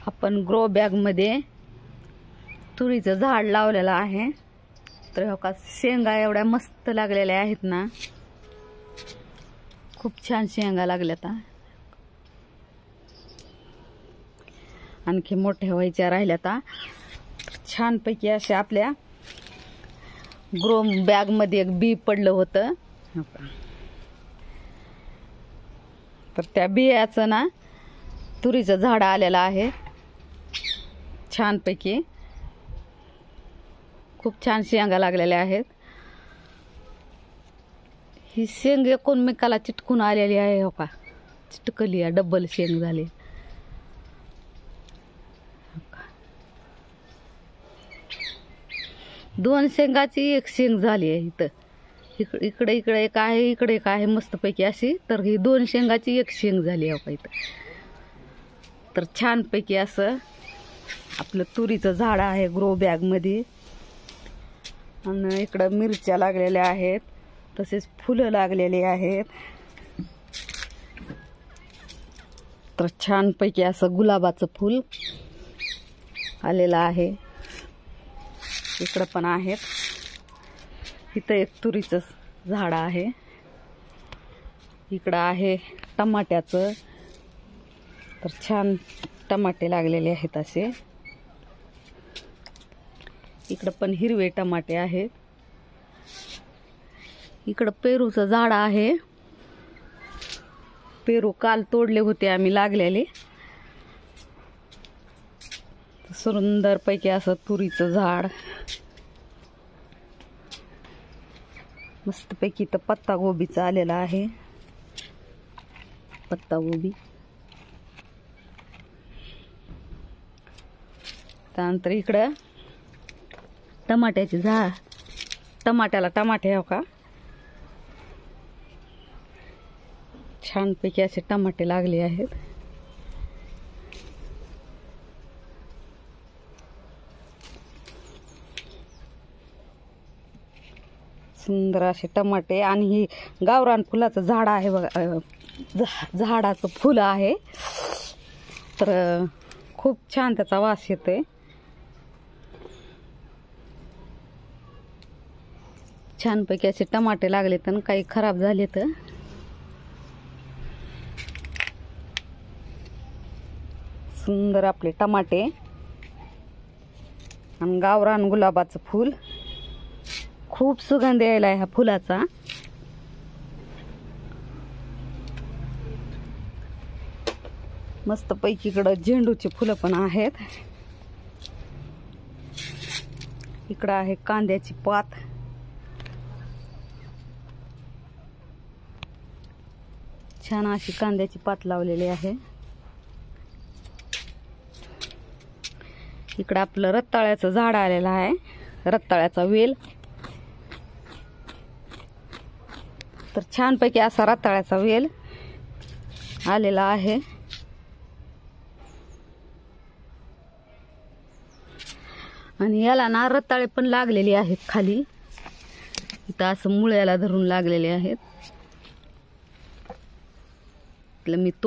आपण grow bag मध्ये तुरीचं झाड लावलेलं आहे। तर हो का शेंगा एवढ्या मस्त लागलेल्या आहेत ना, खूप छान शेंगा लागल्यात। आणखी मोठ्या व्हायच्या राहिल्यात। छान पैकी अशा आपल्या ग्रो बॅग मध्ये एक बी पडलं होतं, तर त्या बियाचं ना तुरीचं झाड आलेलं आहे। छान पैकी खूप छान शेंगा लागलेल्या आहेत। ही शेंग एकमेकाला चिटकून आलेली आहे, हो का चिटकली आहे, डबल शेंग झाली। दोन शेंगाची एक शेंग झाली आहे। इथं इकडे इकडे एक आहे, इकडे एक आहे मस्त पैकी अशी। तर ही दोन शेंगाची एक शेंग झाली आहे, हो का इथं। तर छान पैकी असं आपलं तुरीचं झाड आहे ग्रो बॅग मध्ये। आणि इकडं मिरच्या लागलेल्या आहेत, तसेच फुलं लागलेली आहेत। तर छान पैकी असं गुलाबाचं फूल आलेलं आहे। इकडं पण आहेत, इथं एक तुरीचं झाड आहे। इकडं आहे टमाट्याचं, तर छान टमाटे लागलेले आहेत असे। इकडं पण हिरवे टमाटे आहेत। इकडं पेरूचं झाड आहे। पेरू काल तोडले होते आम्ही लागलेले। सुंदर पैकी असं तुरीचं झाड मस्त पैकी। तर पत्ता गोबीचा आलेला आहे, पत्ता गोबी। त्यानंतर इकडं टमाट्याचे झाड, टमाट्याला टमाटे हो का छान पैकी असे टमाटे लागले आहेत। सुंदर असे टमाटे। आणि ही गावरान फुलाचं झाड आहे बघा, झाडाचं फुल आहे। तर खूप छान त्याचा वास येतोय। छान पैकी असे टमाटे लागले, तर काही खराब झाले तर सुंदर आपले टमाटे। आणि गावरान गुलाबाचं फूल, खूप सुगंध यायला ह्या फुलाचा। मस्त पैकी इकडं झेंडूची फुलं पण आहेत। इकडं आहे कांद्याची पात, छान अशी कांद्याची पात लावलेली आहे। इकडं आपलं रताळ्याचं झाड आलेलं आहे, रताळ्याचा वेल। तर छान पैकी असा रताळ्याचा वेल आलेला आहे। आणि याला ना रताळे पण लागलेले आहेत खाली, इथं असं मुळ्याला धरून लागलेले आहेत। मी